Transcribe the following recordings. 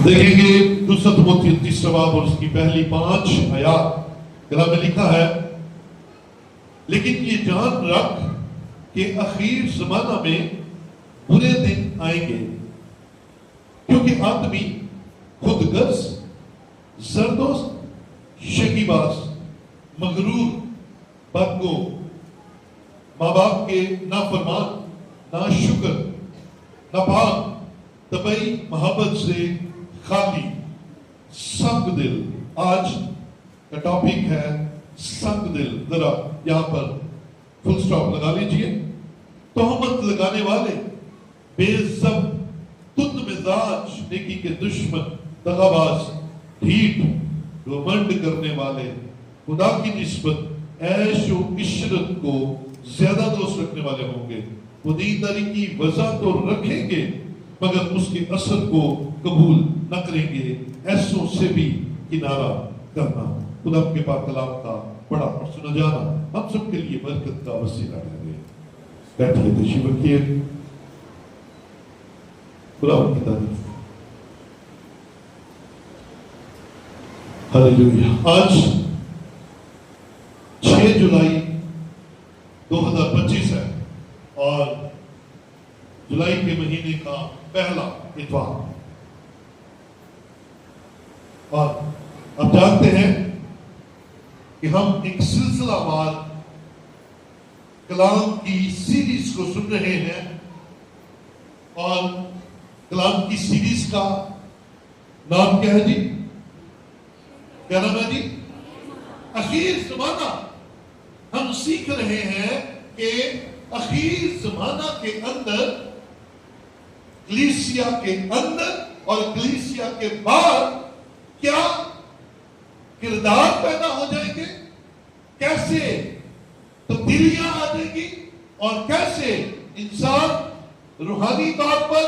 دیکھیں گے دوسرا تموتی 30 باب اور اس کی پہلی 5 آیات کلام میں لکھا ہے، لیکن یہ جان رکھ کہ اخیر زمانہ میں برے دن آئیں گے، کیونکہ آدمی خود غرض، زردوست، شکیباز، مغرور، بدگو، ماں باپ کے نافرمان، ناشکر، ناپاک، طبعی محبت سے خالی، سنگ دل۔ آج کا ٹاپک ہے سنگ دل۔ ذرا یہاں پر فل سٹاپ لگا لیجئے۔ تہمت لگانے والے، بے ضبط، تند مزاج، نیکی کے دشمن، دغاباز، ڈھیٹ، گھمنڈ کرنے والے، خدا کی نسبت عیش و عشرت کو زیادہ دوست رکھنے والے ہوں گے۔ وہ دینداری کی وضع تو رکھیں گے مگر اس کے اثر کو قبول نہ کریں گے۔ ایسوں سے بھی کنارہ کرنا۔ خدا کے پاک کلام کا بڑا اور سنا جانا ہم سب کے لیے برکت کا وسیلہ ٹھہرے۔ بیٹھیے، تشریف رکھیے۔ خدا کی تعریف۔ ہاللیلویا۔ آج 6 جولائی 2025 ہے اور جولائی کے مہینے کا پہلا اتوار، اور آپ جانتے ہیں کہ ہم ایک سلسلہ وار کلام کی سیریز کو سن رہے ہیں، اور کلام کی سیریز کا نام کیا ہے جی؟ کیا نام ہے جی؟ اخیر زمانہ۔ ہم سیکھ رہے ہیں کہ اخیر زمانہ کے اندر، کلیسیا کے اندر اور کلیسیا کے باہر کیا کردار پیدا ہو جائیں گے، کیسے تبدیلیاں آ جائیں گی، اور کیسے انسان روحانی طور پر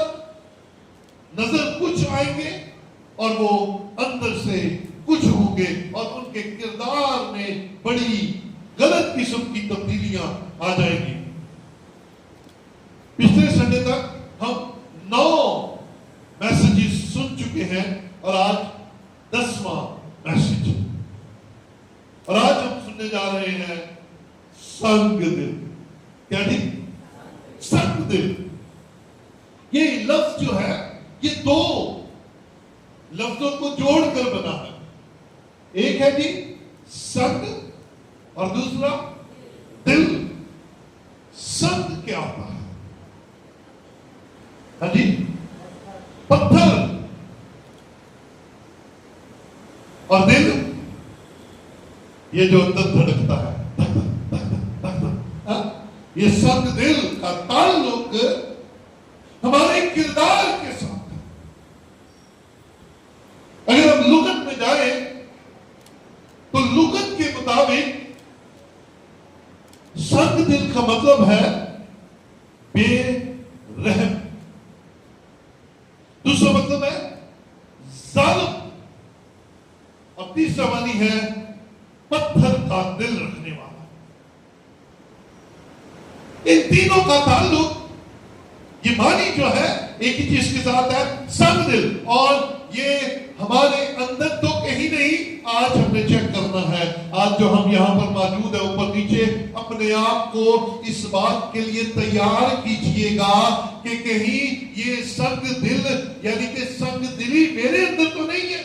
نظر کچھ آئیں گے اور وہ اندر سے کچھ ہوں گے، اور ان کے کردار میں بڑی غلط قسم کی تبدیلیاں آ جائیں گی۔ پچھلے سنڈے تک ہم 9 میسیجز سن چکے ہیں، اور آج 10واں میسیج، اور آج ہم سننے جا رہے ہیں سنگ دل۔ کیا جی؟ سنگ دل۔ یہ لفظ جو ہے یہ 2 لفظوں کو جوڑ کر بنا ہے۔ ایک ہے جی سنگ اور دوسرا دل۔ سنگ کیا ہوتا ہے؟ ہاں جی، پتھر، اور دل یہ جو اندر دھڑکتا ہے، یہ سنگ دل کا تعلق ہمارے کردار کے ساتھ ہے۔ اگر ہم لغت میں جائیں تو لغت کے مطابق سنگ دل کا مطلب ہے بے رحم، دوسرا مطلب ہے ظالم، اور تیسرا معنی ہے پتھر کا دل رکھنے والا۔ ان تینوں کا تعلق، یہ معنی جو ہے ایک ہی چیز کے ساتھ ہے، سنگ دل، اور یہ ہمارے اندر تو کہیں نہیں، آج ہم نے چیک کرنا ہے۔ آج جو ہم یہاں پر موجود ہیں اوپر نیچے، اپنے آپ کو اس بات کے لیے تیار کیجئے گا کہ کہیں یہ سنگ دل، یعنی کہ سنگ دلی میرے اندر تو نہیں ہے،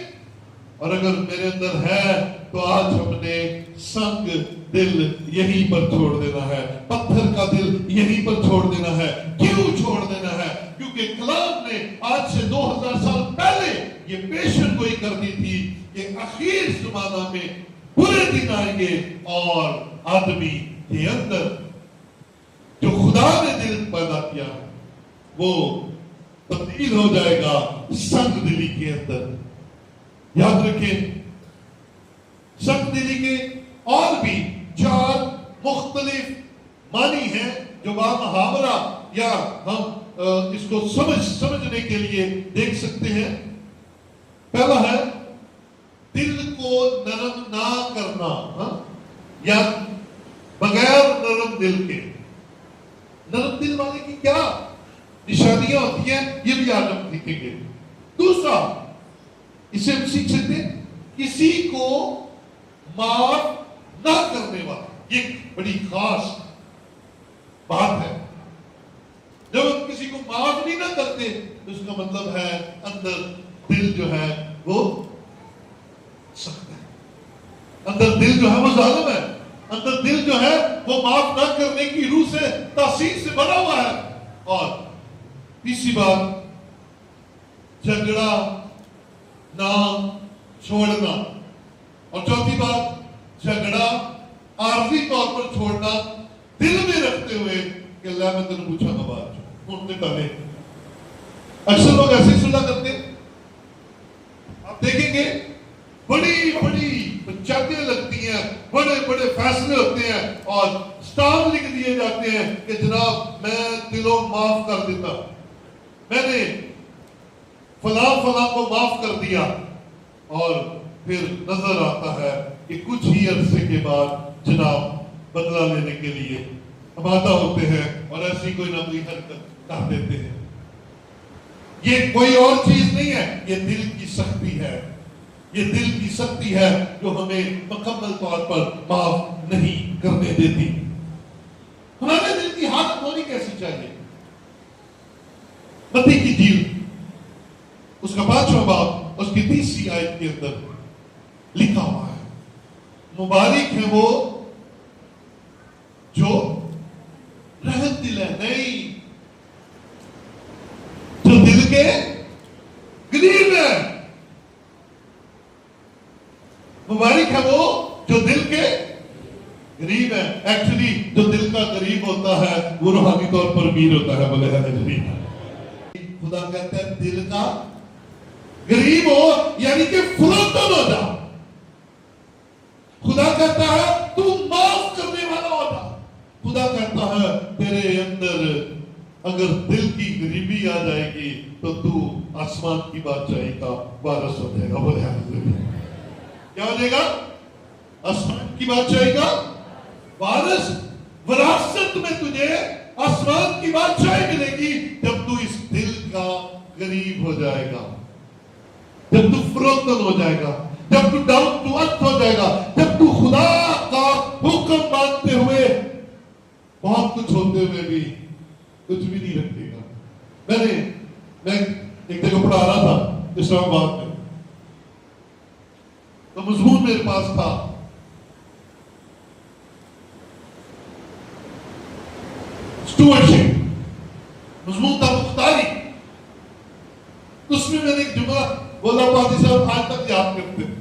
اور اگر میرے اندر ہے تو آج ہم نے سنگ دل یہیں پر چھوڑ دینا ہے، پتھر کا دل یہیں پر چھوڑ دینا ہے۔ کیوں چھوڑ دینا ہے؟ کیونکہ کلام نے آج سے 2000 سال پہلے یہ پیشن گوئی کر دی تھی کہ اخیر زمانہ میں برے دن آئیں گے، اور آدمی کے اندر جو خدا نے دل پیدا کیا ہے وہ تبدیل ہو جائے گا سنگ دلی کے اندر۔ یاد رکھیں، سنگ دلی کے اور بھی 4 مختلف معنی ہیں جو محاورہ یا ہم اس کو سمجھنے کے لیے دیکھ سکتے ہیں۔ پہلا ہے دل کو نرم نہ کرنا، یا بغیر نرم دل کے۔ نرم دل والے کی کیا نشانیاں ہوتی ہیں یہ بھی آج ہم دیکھیں گے۔ دوسرا اسے ہم سیکھ سکتے ہیں کسی کو معاف نہ کرنے والا، یہ بڑی خاص بات ہے۔ جب ہم کسی کو معاف نہیں نہ کرتے تو اس کا مطلب ہے اندر دل جو ہے وہ سخت ہے، اندر دل جو ہے وہ ظالم ہے، اندر دل جو ہے وہ معاف نہ کرنے کی روح سے، تاثیر سے بنا ہوا ہے۔ اور تیسری بات، جھگڑا نہ چھوڑنا، اور چوتھی بات جھگڑا عارضی طور پر چھوڑنا، دل میں رکھتے ہوئے کہ اللہ میں تجھے پوچھا گا بات چھوڑنے پہلے۔ اکثر لوگ ایسے ہی صلح کرتے ہیں، آپ دیکھیں گے بڑی بڑی پنچایتیں لگتی ہیں، بڑے بڑے فیصلے ہوتے ہیں اور اسٹامپ لکھ دیے جاتے ہیں کہ جناب میں دلوں معاف کر دیتا، میں نے فلاں فلاں کو معاف کر دیا، اور پھر نظر آتا ہے کہ کچھ ہی عرصے کے بعد جناب بدلہ لینے کے لیے آمادہ ہوتے ہیں اور ایسی کوئی نہ کوئی حرکت کر دیتے ہیں۔ یہ کوئی اور چیز نہیں ہے، یہ دل کی سختی ہے، یہ دل کی سختی ہے جو ہمیں مکمل طور پر معاف نہیں کرنے دیتی۔ ہمارے دل کی حالت ہونی کیسی چاہیے؟ متی کی انجیل اس کا 5واں باب اس کی 30 آیت کے اندر لکھا ہوا ہے، مبارک ہے وہ جو رحم دل ہے، نہیں جو دل کے قریب ہے۔ مبارک ہے وہ جو دل کے قریب ہے۔ ایکچولی جو دل کا قریب ہوتا ہے وہ روحانی طور پر امیر ہوتا ہے، بولے خدا کہتا ہے دل کا قریب ہو، یعنی کہ فروتن ہو جا۔ خدا کہتا ہے تو معاف کرنے والا ہو جا۔ خدا کہتا ہے تیرے اندر اگر دل کی قریبی آ جائے گی تو آسمان کی بادشاہی کا وارث ہو جائے گا، بولے کیا ہو جائے گا؟ آسمان کی بادشاہی کا وارث۔ وراثت میں تجھے آسمان کی بادشاہی ملے گی جب تو اس دل کا قریب ہو جائے گا، جب تو فروتن ہو جائے گا، جب تو ڈاؤن ٹو ارتھ ہو جائے گا، جب تو خدا کا حکم مانتے ہوئے بہت کچھ ہوتے ہوئے بھی کچھ بھی نہیں رکھے گا۔ میں ایک جگہ پڑھا رہا تھا اسلام آباد میں، تو مضمون میرے پاس تھا اسٹوورشپ، مضمون تھا مختاری۔ اس میں نے ایک جملہ بولا، پادری صاحب آج تک یاد کرتے ہیں۔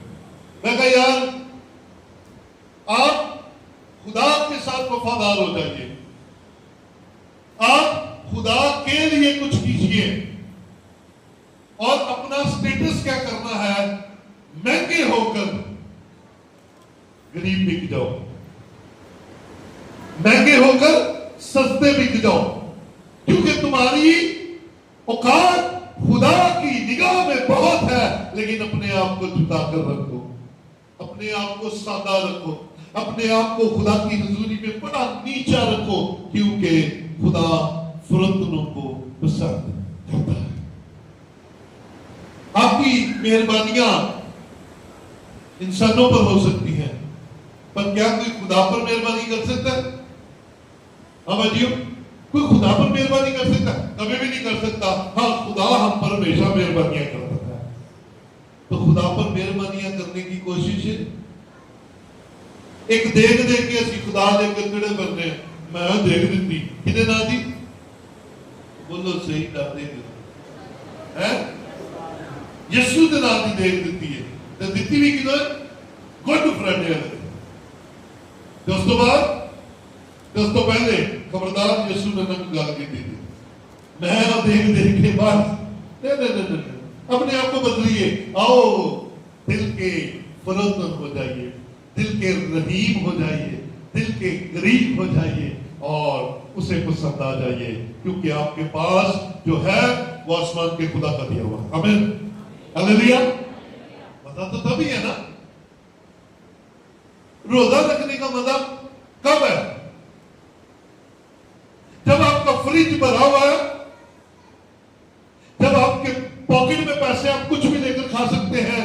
میں کہا یار آپ خدا کے ساتھ وفادار ہو جائیے، آپ خدا کے لیے کچھ کیجیے، اور اپنا سٹیٹس کیا کرنا ہے، مہنگے ہو کر غریب بک جاؤ، مہنگے ہو کر سستے بک جاؤ، کیونکہ تمہاری اوقات خدا کی نگاہ میں بہت ہے، لیکن اپنے آپ کو جھکا کر رکھو، اپنے آپ کو سادہ رکھو، اپنے آپ کو خدا کی حضوری میں بڑا نیچا رکھو، کیونکہ خدا فروتنوں کو پسند کرتا ہے۔ آپ کی مہربانیاں انسانوں پر ہو سکتی ہیں، پر کیا کوئی خدا پر مہربانی کر سکتا ہے؟ ہاں بھائیو، کوئی خدا پر مہربانی کر سکتا ہے؟ کبھی بھی نہیں کر سکتا۔ ہاں خدا ہم پر ہمیشہ مہربانیاں کرتا ہے، تو خدا پر مہربانیاں کرنے کی کوشش ہے۔ ایک دیکھ دیکھ کے اسی خدا دے کے کڑے کرنے ہیں، میں دیکھ دیتی کتنے نہ دی، بولو صحیح نہ دیکھ یسو دے نام دی دیکھ دیتی ہے، تو دیتی بھی کدھر گڈ فرینڈ ہے۔ دوستو پہلے خبردار یسو نے نم گال کی دی تھی، میں دیکھ دیکھ کے بعد نہیں اپنے آپ کو بدلیے، آؤ دل کے فروتن ہو جائیے، دل کے رحیم ہو جائیے، دل کے قریب ہو جائیے اور اسے پسند آ جائیے، کیونکہ آپ کے پاس جو ہے وہ آسمان کے خدا کا دیا ہوا ہے۔ آمین، ہلیلویا۔ مزہ تو تبھی ہے نا، روزہ رکھنے کا مزہ کب ہے؟ جب آپ کا فریج بھرا ہوا ہے، جب آپ کے پاکٹ میں پیسے آپ کچھ بھی لے کر کھا سکتے ہیں،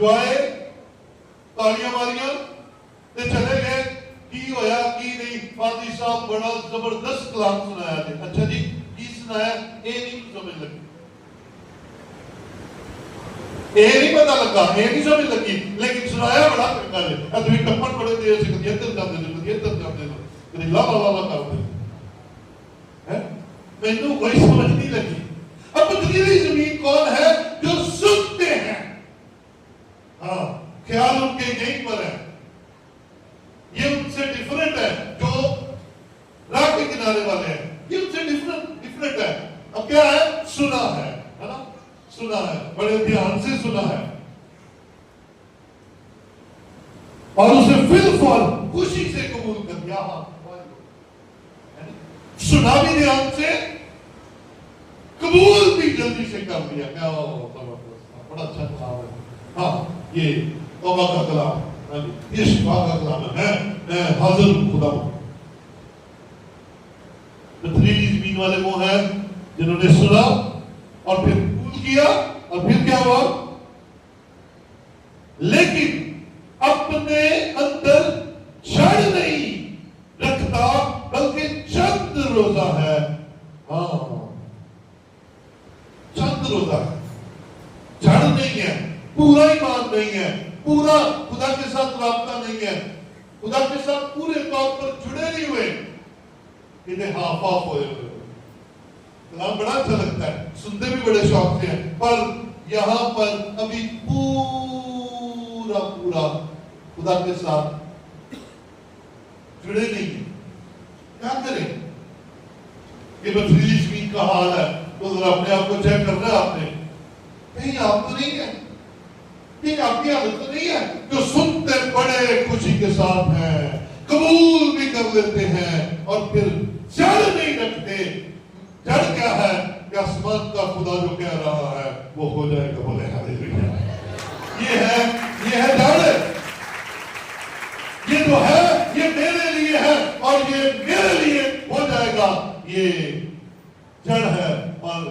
جو آئے تالیاں ماریاں تے چلے گئے. کی ہویا کی نہیں؟ قاضی صاحب بڑا زبردست کلام سنایا تھے. اچھا جی کی سنایا؟ اے نہیں سمجھ لگی, اے نہیں پتا لگا, اے نہیں سمجھ لگی, لیکن سنایا بڑا چنگا ہے. ادوی ٹپن بڑے دیر سے کدی ادھر جاندے نے, کدی ادھر جاندے نے, کدی لا لا لا کرتے ہیں. مینوں کوئی سمجھ نہیں لگی. اب پتھریلی زمین کون ہے؟ جو سنتے ہیں. ہاں خیال ان کے یہیں پر ہے. یہ ان سے ڈیفرنٹ ہے جو راہ کے کنارے والے ہیں. یہ ان سے ڈیفرنٹ ہے. اب کیا ہے؟ سنا ہے نا, سنا ہے, بڑے دھیان سے سنا ہے اور اسے فی الفور خوشی سے قبول کر دیا. ہاں سنا بھی دھیان سے, قبول بھی جلدی سے کر دیا. کیا بڑا اچھا کلام ہے. ہاں یہ توبہ کا کلام, یہ شفا کا کلام ہے. میں حاضر خدا ہوں. پتھریلی زمین والے وہ ہیں جنہوں نے سنا اور پھر قبول کیا, اور پھر کیا ہوا؟ لیکن اپنے اندر جڑ نہیں رکھتا, بلکہ چند روزہ ہے. ہاں چند روزہ ہے, جڑ نہیں ہے, پورا ایمان نہیں ہے, پورا خدا کے ساتھ رابطہ نہیں ہے, خدا کے ساتھ پورے طور پر جڑے نہیں ہوئے, انہیں ہاف آف ہوئے ہوئے. کلام بڑا اچھا لگتا ہے, سنتے بھی بڑے شوق سے ہیں, پر یہاں پر ابھی پورا خدا کے ساتھ جڑے نہیں ہیں. کیا کریں؟ یہ پتھریلی زمین کا حال ہے. تو ذرا اپنے آپ کو چیک کرنا ہے آپ نے, کہیں آپ تو نہیں ہے, کہیں آپ کی حالت تو نہیں ہے جو سنتے بڑے خوشی کے ساتھ ہیں, قبول بھی کر لیتے ہیں, اور پھر جڑ نہیں رکھتے. جڑ کیا ہے کہ آسمان کا خدا جو کہہ رہا ہے وہ ہو جائے گا. بولے ہاللیلویا. یہ ہے جڑ. یہ جو ہے یہ میرے لیے ہے اور یہ میرے لیے ہو جائے گا. یہ جڑ ہے, اور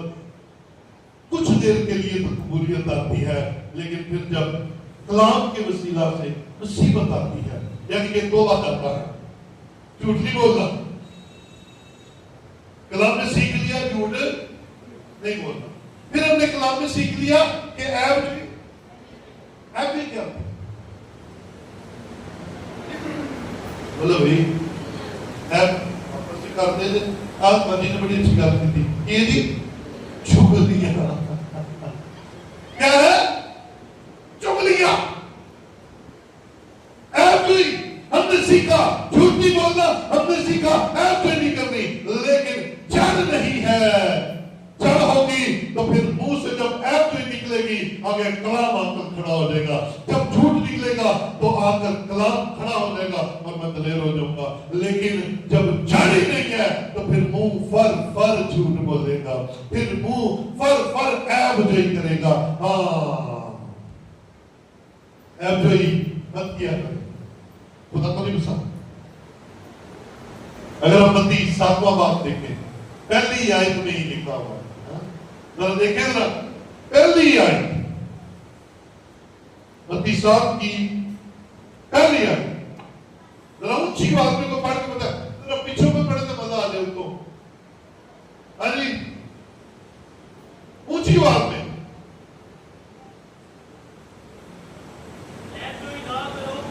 کچھ دیر کے لیے تو قبولیت آتی ہے, لیکن پھر جب کلام کے وسیلہ سے مصیبت آتی ہے, یعنی کہ توبہ کرتا ہے, جھوٹ نہیں بولنا, کلام نے سیکھ لیا جھوٹ نہیں بولنا. پھر ہم نے کلام میں سیکھ لیا کہ ایب بھی کیا بولو بھائی, ایب آپس سے کرتے تھے. آج مجھے نے بڑی اچھی گل کی تھی, یہ جی چغلیاں. کیا ہے؟ چغلیاں. ایب بھی ہم نے سیکھا, جھوٹ نہیں بولنا ہم نے سیکھا, ایب بھی نہیں کرنی, لیکن جڑ نہیں ہے. جڑ ہوگی تو پھر منہ سے جب ایب بھی نکلے گی آگے کلام آ کر کھڑا ہو جائے گا. جب جھوٹ نکلے گا تو آ کر کلام کھڑا ہو جائے گا اور میں دلیر ہو جاؤں گا. لیکن جب جڑ ہی نہیں ہے تو پھر منہ فر جھوٹ بولے گا, پھر منہ فر ایب جوئی کرے گا. ہاں ایب جوئی مت کیا کرے, خدا کو نہیں پسند. اگر ہم متی 7واں باب دیکھیں, پہلی آیت میں ہی لکھا ہوا ہے, ذرا دیکھیں ذرا پہلی آیت, متی 7 کی پہلی آیت. ذرا اونچی بات میں کو پڑھ کے بتا, ذرا پیچھوں میں پڑھے تو مزہ آ جائے تو. ہاں جی اونچی بات میں.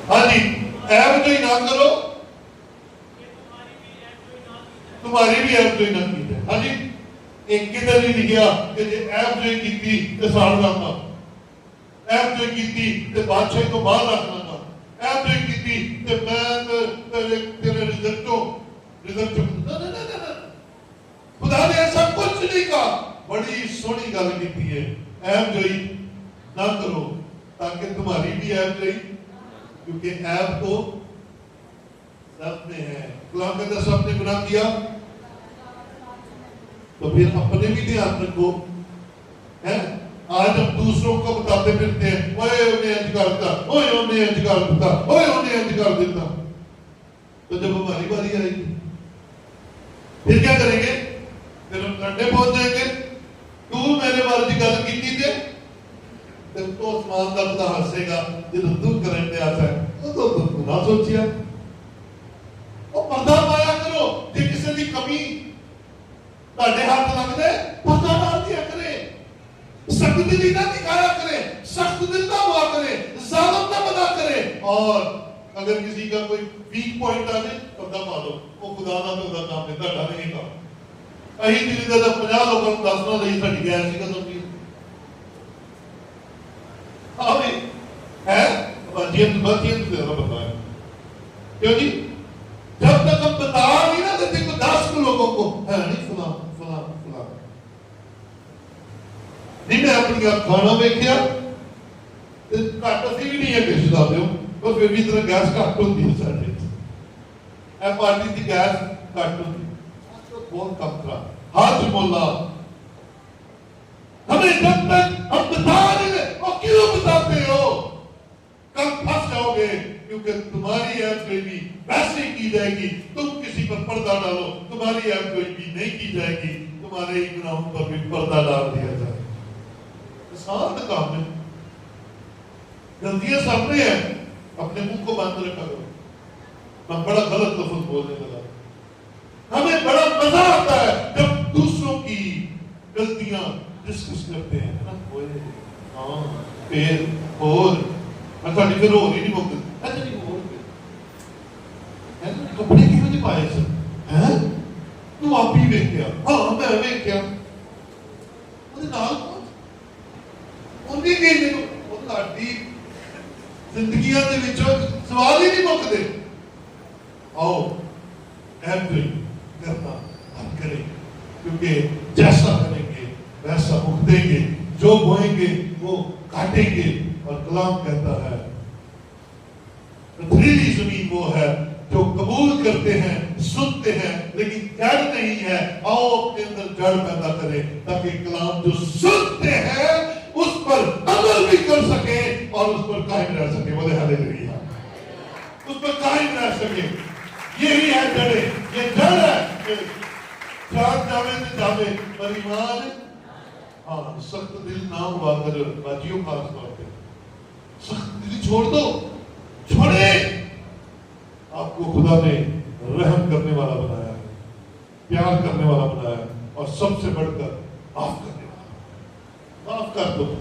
ہاں جی ایب جو ہی نہ کرو, تمہاری بھی ایب جو ہی نہ کی جائے. ہاں جی ایک کدھر ہی لکھیا کہ جی ایب جو ہی کی تھی تو ساڑ رکھنا, ایب جو ہی کی تھی تو بادشاہ کو باہر رکھنا تھا, ایب جو ہی کی تھی تو میں تیرے رزلٹوں خدا نے ایسا کچھ نہیں کہا. بڑی سونی گل کی ہے, ایب جو ہی نہ کرو تاکہ تمہاری بھی ایب جو ہی, کیونکہ ایب تو سب میں ہے. کلام کہتا سب نے گناہ کیا تو پھر اپنے بھی دھیان رکھو. آج ہم دوسروں کو بتاتے پھرتے ہیں, اوے انہیں انج کرتا, اوے انہیں انج کر دیتا, اوے انہیں انج کر دیتا. تو جب ہماری باری آئے گی پھر کیا کریں گے؟ پھر ہم لڑنے پہنچ جائیں گے. تو میرے بارے کی گل کی تھی تو مسلمان کا خدا ہنسے گا جب تو کرنے آتا ہے تو نہ سوچیا وہ پردہ پایا کرو جی کسی کی کمی تھوڑے ہاتھ لگ دے پردہ ڈال دیا کرے سخت دلی نہ دکھایا کرے سخت دل نہ ہوا کرے ظالم نہ بنا کرے اور اگر کسی کا کوئی ویک پوائنٹ آ جائے پردہ پا دو وہ خدا نہ تو کام دیتا ڈالنے کا اہی دلی دے 50 لوگوں کو دسنا نہیں ساری گیر سی قدم کی ہے بچیاں تو بتا ہے کیوں جی جب تک ہم بتا نہیں نہ دیتے کو 10 لوگوں کو ہے نہیں فلاں فلاں فلاں نہیں میں اپنی آپ کھانا دیکھیا کٹ اسی بھی نہیں ہے کسی دا دیو پر پھر بھی طرح گیس کٹ ہوتی ہے سارے اے پارٹی کی گیس کٹ ہوتی ہے بہت کم کرا حج مولا ہمیں جب تک ہم بتا نہیں اور کیوں بتاتے ہو کل پھنس جاؤ گے کیونکہ تمہاری ایپ کوئی بھی ویسے ہی کی جائے گی تم کسی پر پردہ ڈالو تمہاری ایپ کوئی بھی نہیں کی جائے گی تمہارے گناہوں پر بھی پردہ ڈال دیا جائے آسان کام ہے غلطیاں سامنے ہیں اپنے منہ کو بند رکھا کرو میں بڑا غلط لفظ بولنے لگا ہمیں بڑا مزہ آتا ہے جب دوسروں کی غلطیاں ڈسکس کرتے ہیں ہاں پھر اور ساڑی پھر ہو رہی نہیں بولتے اچھا نہیں ہو رہے کپڑے کی وجہ پائے سر تو آپ ہی ویک کیا ہاں میں ویک کیا مجھے نال کون انہیں گئی میرے وہ لڑی زندگیاں دے وچوں سوال ہی نہیں مکتے آؤ ایپری کرنا ہم کریں گے کیونکہ جیسا کریں گے ویسا اگدیں گے جو بوئیں گے وہ کاٹیں گے اور کلام کہتا ہے پتھریلی زمین وہ ہے جو قبول کرتے ہیں سنتے ہیں لیکن جڑ نہیں ہے آؤ اپنے اندر جڑ پیدا کریں تاکہ کلام جو سنتے ہیں اس پر عمل بھی کر سکے اور اس پر قائم رہ سکے بولے ہاللیلویا اس پر قائم رہ سکے یہی ہے جڑے یہ جڑ ہے جان جاوے سے جاوے پر ایمان ہاں سخت دل نہ ہوا کر باجیوں خاص طور پہ سخت دل چھوڑ دو چھوڑے آپ کو خدا نے رحم کرنے والا بنایا ہے پیار کرنے والا بنایا ہے اور سب سے بڑھ کر معاف کرنے والا معاف کر دو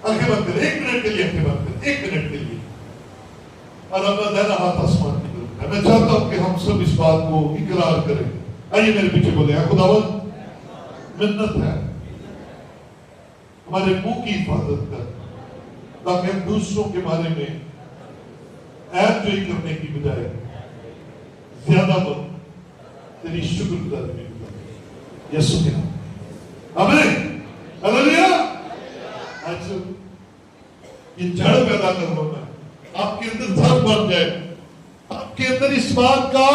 آنکھیں بند کر 1 منٹ کے لیے آنکھیں بند کر 1 منٹ کے لیے اور اب دہنا ہاتھ آسمان کی طرف ہے میں چاہتا ہوں کہ ہم سب اس بات کو اقرار کریں آئیے میرے پیچھے بولے خداوند منت ہے ہمارے منہ کی حفاظت کر تاکہ ہم دوسروں کے بارے میں عیب جوئی کرنے کی بجائے زیادہ وقت تیری شکر گزاری میں گزارے یسوع کے نام آمین ہاللیلویا آج یہ جڑ پیدا کرنا ہے آپ کے اندر دھر بن جائے آپ کے اندر اس بات کا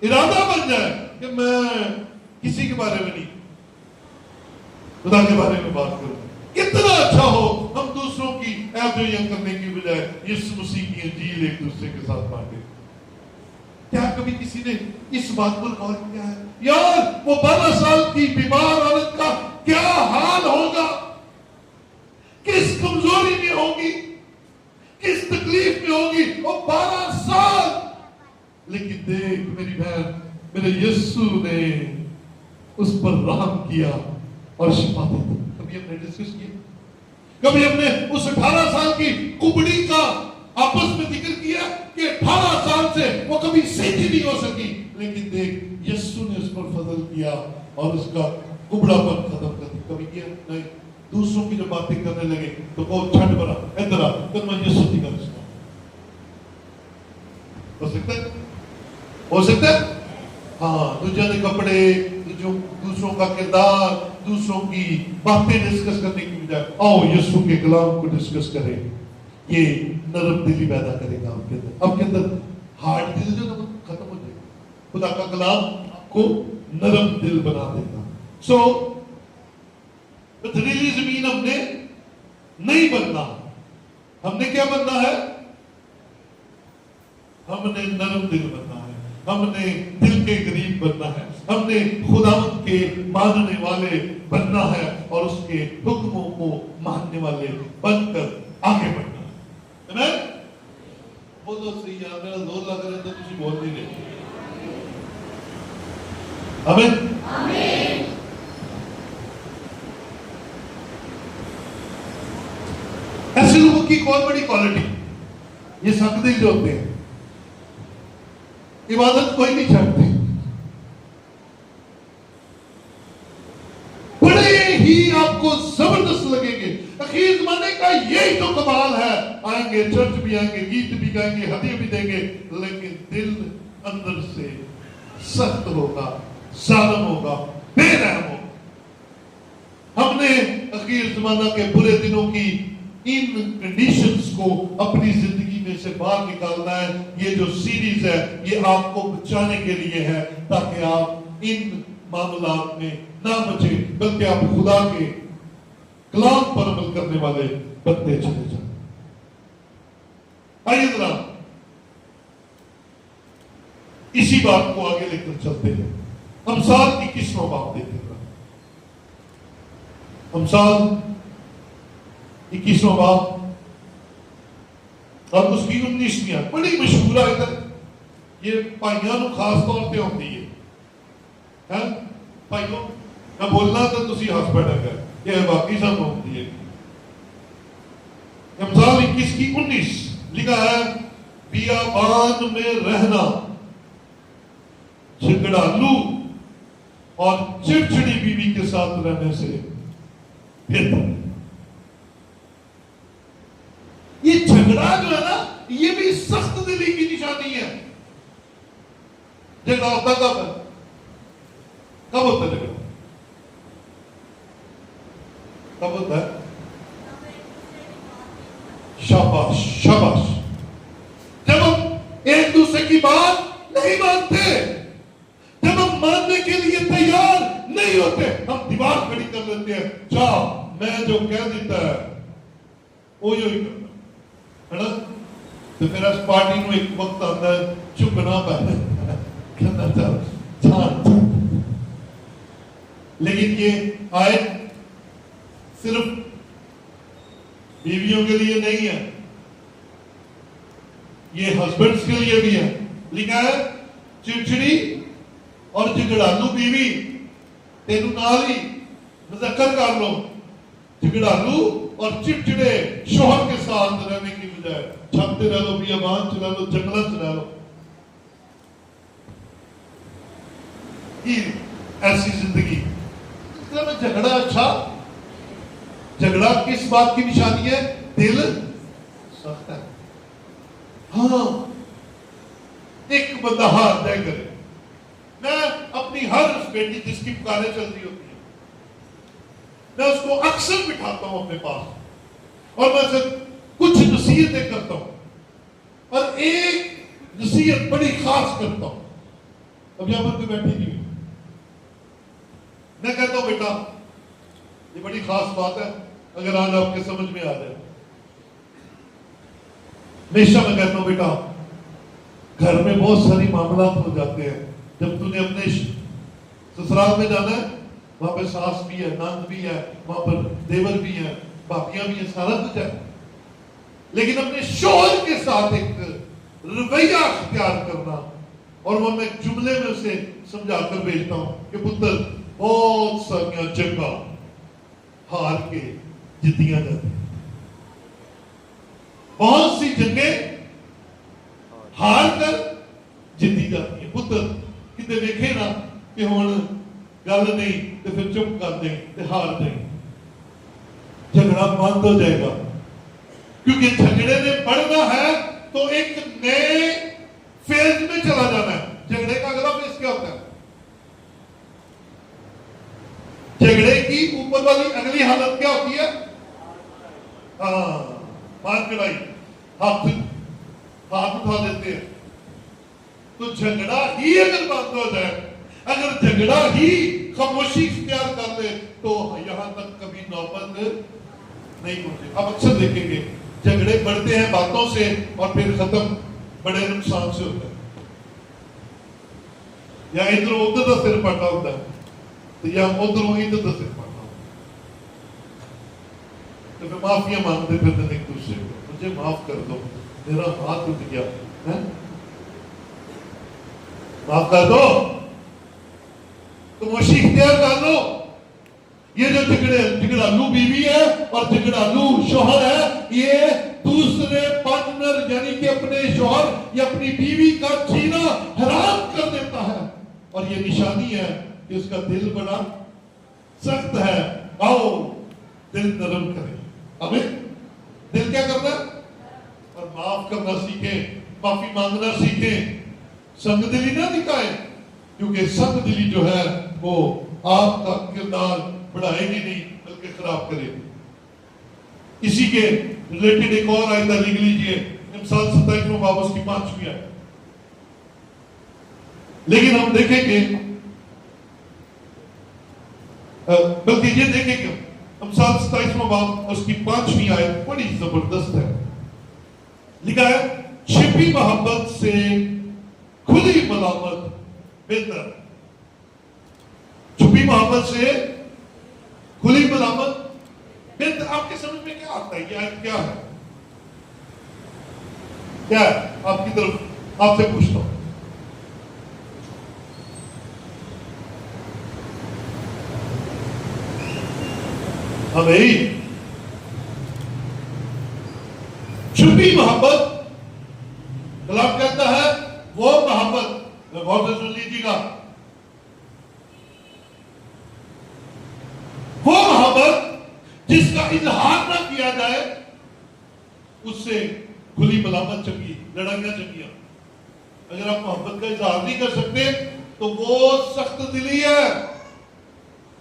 ارادہ بن جائے کہ میں کسی کے بارے میں نہیں خدا کے بارے میں بات کروں کتنا اچھا ہو ہم دوسروں کی عیب جوئیاں کرنے کی بجائے یسوع مسیح کی انجیل ایک دوسرے کے ساتھ بانٹے کیا کبھی کسی نے اس بات پر غور کیا ہے یار وہ 12 سال کی بیمار عورت کا کیا حال ہوگا کس کمزوری میں ہوگی کس تکلیف میں ہوگی وہ 12 سال لیکن دیکھ میری بہن میرے یسوع نے اس پر رحم کیا اور شفا دی کبھی ہم نے ڈسکس کیا کبھی ہم نے اس 18 سال کی کبڑی کا آپس میں ذکر کیا کہ 18 سال سے وہ کبھی سیدھی نہیں ہو سکی لیکن دیکھ یسوع نے اس پر فضل کیا اور اس کا کبڑا پر ختم کر دیا کبھی کیا نہیں دوسروں کی جو باتیں کرنے لگے تو وہ چھٹ برا ادھر آ تو میں یسوع کی گل سنا ہو سکتا ہے ہاں دوسروں کے کپڑے دوسروں کا کردار دوسروں کی باتیں ڈسکس کرنے کی بجائے آؤ یسوع کے کلام کو ڈسکس کریں یہ نرم دلی پیدا کرے گا آپ کے اندر ہارڈ دل جو ختم ہو جائے گا خدا کا کلام آپ کو نرم دل بنا دے گا سو پتھریلی زمین ہم نے نہیں بننا ہم نے کیا بننا ہے ہم نے نرم دل بننا ہے ہم نے دل کے قریب بننا ہے, ہم نے خداوند کے ماننے والے بننا ہے اور اس کے حکموں کو ماننے والے بن کر آگے بڑھنا ہے. وہ تو صحیح ہے, میرا زور لگ رہا ہے تو کسی بول نہیں رہے. آمین. ایسے لوگوں کی بہت بڑی کوالٹی, یہ سخت دل جو ہوتے ہیں, عبادت کوئی نہیں چھوڑتے, بڑے ہی آپ کو زبردست لگیں گے. اخیر زمانے کا یہی تو کمال ہے, آئیں گے چرچ بھی آئیں گے, گیت بھی گائیں گے, ہدیے بھی دیں گے, لیکن دل اندر سے سخت ہوگا, ظالم ہوگا, بے رحم ہوگا. ہم نے اخیر زمانہ کے برے دنوں کی ان کنڈیشنز کو اپنی زندگی میں سے باہر نکالنا ہے. یہ جو سیریز ہے یہ آپ کو بچانے کے لیے ہے, تاکہ آپ ان معاملات میں نہ بچے, بلکہ آپ خدا کے کلام پر عمل کرنے والے بنتے چلے جائیں. آئیے ذرا اسی بات کو آگے لے کر چلتے ہیں. امثال 21واں باب دیکھیں. امثال 21واں باب اور اس کی 19ویں آیت بڑی مشہور آیت ہے. یہ پائیاں نو خاص طور پہ ہوتی ہے. پائیوں میں بولنا تو تسی ہاتھ بیٹھا کر, یہ باقی سب ہوتی ہے. امثال 21 کی 19 لکھا ہے, بیابان میں رہنا جھگڑالو اور چڑچڑی بیوی کے ساتھ رہنے سے بہتر. یہ جھگڑا جو ہے نا, یہ بھی سخت دلی کی نشانی ہے. جھگڑا ہوتا کب ہے؟ کب ہوتا ہے جھگڑا؟ کب ہوتا ہے؟ شاباش شاباش. جب ہم ایک دوسرے کی بات نہیں مانتے, جب ہم ماننے کے لیے تیار نہیں ہوتے, ہم دیوار کھڑی کر لیتے ہیں. جاؤ, میں جو کہہ دیتا ہے وہ یوں ہی کرنا ہے نا. تو پھر اس پارٹی میں ایک وقت آتا ہے چکنا پہلے کہنا چاہتا. لیکن یہ آیت صرف بیویوں کے لیے نہیں ہے, یہ ہسبینڈز کے لیے بھی ہے. لکھا ہے چڑچڑی اور جھگڑالو بیوی تینوں نال ہی مذکر کر لو. جھگڑالو اور چڑچڑے شوہر کے ساتھ رہنے کی بجائے چھت پہ رہ لو, بیابان چ رہ لو, جنگلات چ رہ لو. ایسی زندگی میں جھگڑا اچھا. جھگڑا کس بات کی نشانی ہے؟ دل سخت ہے. ہاں, ایک بندہ ہاتھ دے کرے. میں اپنی ہر اس بیٹی جس کی پکاریں چل رہی ہوتی ہیں, میں اس کو اکثر بٹھاتا ہوں اپنے پاس اور میں اسے کچھ نصیحتیں کرتا ہوں, اور ایک نصیحت بڑی خاص کرتا ہوں. اب یہاں پر کوئی بیٹھی نہیں, میں کہتا ہوں بیٹا یہ بڑی خاص بات ہے, اگر آج آپ کے سمجھ میں آ جائے. ہمیشہ میں کہتا ہوں بیٹا گھر میں بہت ساری معاملات ہو جاتے ہیں. جب تو نے اپنے سسرال میں جانا ہے, وہاں پہ ساس بھی ہے, نند بھی ہے, وہاں پر دیور بھی ہے, باقیاں بھی ہیں, سارا کچھ ہے. لیکن اپنے شوہر کے ساتھ ایک رویہ اختیار کرنا, اور وہ میں جملے میں اسے سمجھا کر بھیجتا ہوں کہ پتر بہت ساریاں جنگاں ہار کے جیتیاں جاتی ہیں. بہت سی جنگیں ہار کر جیتی جاتی ہیں. پتر کتے دیکھے نا کہ ہوں گل نہیں تو پھر چپ کر دیں تو ہار دیں, جھگڑا بند ہو جائے گا. کیونکہ جھگڑے نے بڑھنا ہے تو ایک نئے فیز میں چلا جانا ہے. جھگڑے کا اگلا فیز کیا ہوتا ہے؟ جھگڑے کی اوپر والی اگلی حالت کیا ہوتی ہے؟ مار کڑائی, ہاتھ اٹھا دیتے ہیں. تو جھگڑا ہی اگر بند ہو جائے, اگر جھگڑا ہی خاموشی اختیار کر لے, تو یہاں تک کبھی نوبت نہیں پہنچے. اب اکثر دیکھیں گے جھگڑے بڑھتے ہیں باتوں سے اور پھر ختم بڑے نقصان سے ہوتا ہے. یا ادھر ادھر کا سر پڑنا ہوتا ہے یا ادھر ادھر کا سر پڑنا ہوتا ہے، تو پھر معافیاں مانگتے پھر ایک دوسرے کو، مجھے معاف کر دو، میرا ہاتھ اٹھ گیا ہے، معاف کر دو، خاموشی اختیار کر لو۔ یہ جو جھگڑالو بیوی ہے اور جھگڑالو شوہر ہے، یہ دوسرے پارٹنر یعنی کہ اپنے شوہر یا اپنی بیوی کا جینا حرام کر دیتا ہے، اور یہ نشانی ہے کہ اس کا دل بڑا سخت ہے۔ آؤ دل نرم کریں، ہمیں دل کیا کرنا اور معاف کرنا سیکھیں، معافی مانگنا سیکھیں، سنگ دلی نہ دکھائیں، کیونکہ سنگ دلی جو ہے وہ آپ کا کردار بڑھائے گی نہیں بلکہ خراب کرے گی۔ اسی کے ریلیٹڈ ایک اور آیت لکھ لیجئے، امثال 27 باب اس کی 5ویں آیت۔ لیکن ہم دیکھیں کہ بلکہ یہ دیکھیں کہ امثال 27 باب اس کی 5ویں آیت بڑی زبردست ہے، لکھا ہے چھپی محبت سے کھلی ملامت بہتر۔ چھپی محبت سے کھلی ملامت بہتر۔ آپ کے سمجھ میں کیا آتا ہے؟ یہ آیت کیا ہے؟ کیا ہے؟ آپ کی طرف آپ سے پوچھتا ہوں۔ ہمیں چھپی محبت کلام کہتا ہے وہ محبت، غور سے سن لیجیے گا، وہ محبت جس کا اظہار نہ کیا جائے اس سے کھلی ملامت چنگی، لڑائیاں چنگیاں۔ اگر آپ محبت کا اظہار نہیں کر سکتے تو وہ سخت دلی ہے۔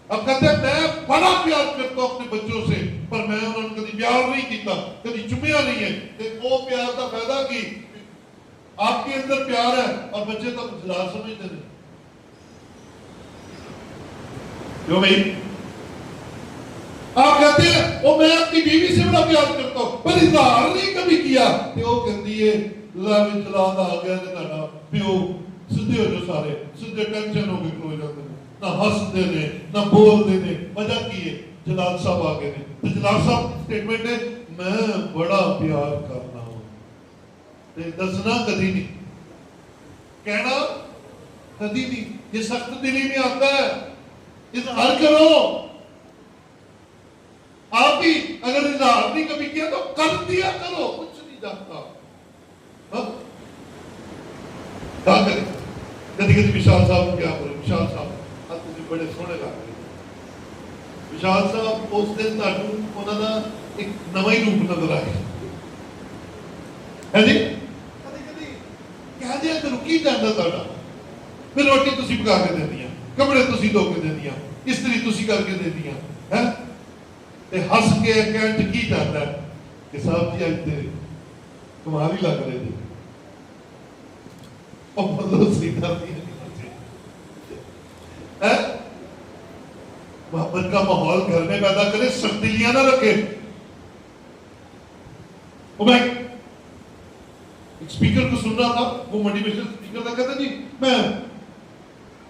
اب کہتے ہیں میں بڑا پیار کرتا ہوں اپنے بچوں سے، پر میں انہوں نے کبھی پیار نہیں کیتا، کبھی چمیا نہیں ہے، کہ وہ پیار کا فائدہ کی آپ کے اندر پیار ہے اور بچے تو جلال سمجھتے ہیں۔ کیوں بھائی؟ آپ کہتے ہیں وہ میں اپنی بیوی سے بڑا پیار کرتا ہوں پر اظہار نہیں کبھی کیا، کہ وہ کہتی ہے اللہ میں جلال آ گیا تھا پیو سدھے ہو جو سارے سدھے ٹینشن ہو گئے کھلو جاتے ہیں، نہ ہنس دے دیں نہ بول دے دیں، وجہ کی ہے جلال صاحب آگے دیں۔ تو جلال صاحب سٹیٹمنٹ ہے میں بڑا پیار کرنا ہوں، دسنا کدی نہیں، کہنا کدی نہیں، یہ سخت دلی میں آتا ہے۔ اظہار کرو، آپ بھی اگر اظہار نہیں کبھی کیا تو کر دیا کرو، کچھ نہیں جانتا۔ کیا کریں؟ کدی کدی وشال صاحب کیا بولے، وشال صاحب آپ مجھے بڑے سونے لگ گئے، وشال صاحب اس دن انہوں نے ایک نواں ہی روپ نظر آئے ہے جی۔ کدی کدی کہہ دیا کرو کی جانتا تھا، پھر روٹی تسی پکا کے دے دیا، کپڑے تسی دھو کے دے دیا، استری تسی کر کے دے دیا ہے، ہس کے کہنے کی جاتا ہے کہ صاحب جی آج تے تمہاری لگ رہے تھے اور مطلب سیدھا دیا ہے۔ محبت کا ماحول گھر میں پیدا کرے، سختیاں نہ رکھے۔ میں ایک سپیکر کو سن رہا تھا، وہ موٹیویشن سپیکر تھا، کہتا جی میں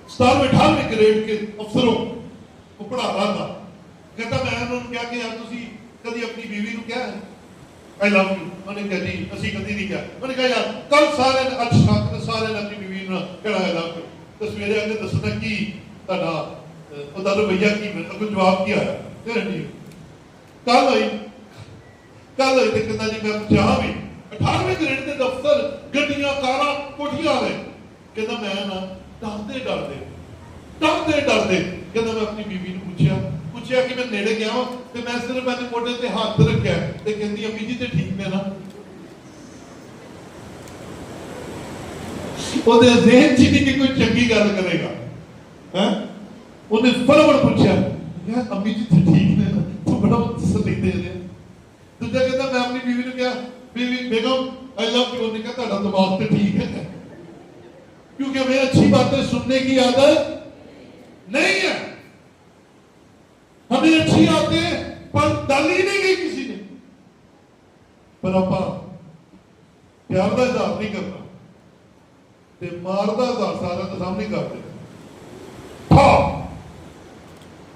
18ویں گریڈ کے افسروں کو پڑھا رہا تھا، کہتا میں انہوں نے کیا کہ یار تسی کدی اپنی بیوی کو کیا ہے I love you، میں نے کہا جی اسی کدی نہیں کیا، میں نے کہا یار کل سارے نے اج شک نے سارے نے اپنی بیوی نے کہا I love you، تو سویرے آگے دسنا کی تہاڈا خدا رویہ کی میں کوئی جواب کیا ہے، کہہ نہیں کل ہوئی تے کہتا جی میں جہاں بھی 18ویں گریڈ کے دفتر گڈیاں کاراں کوٹھیاں والے، کہتا میں نا ڈردے کہتا میں اپنی بیوی نے پوچھیا کہ میں نیڑے گیا ہوں تے میں صرف اپنے موٹے تے ہاتھ رکھیا تے کہندی امی جی تے ٹھیک نے نا، وہ دے ذہن چ نہیں کہ کوئی چنگی گل کرے گا، ہاں انہیں فوراً پوچھا یار امی جی تے ٹھیک نے نا، تو بڑا تسلی دے دے۔ دوسرا کہتا میں اپنی بیوی نے کیا بیوی بیگم I love you، نے کہا تہاڈا دماغ تے ٹھیک ہے، کیونکہ ہمیں اچھی باتیں سننے کی عادت نہیں ہے، ہمیں اچھی عادتیں پر ڈالی نہیں گئی کسی نے، پر آپ پیار کا اظہار نہیں کرنا تے مار کا اظہار سارے کے سامنے کر دینا۔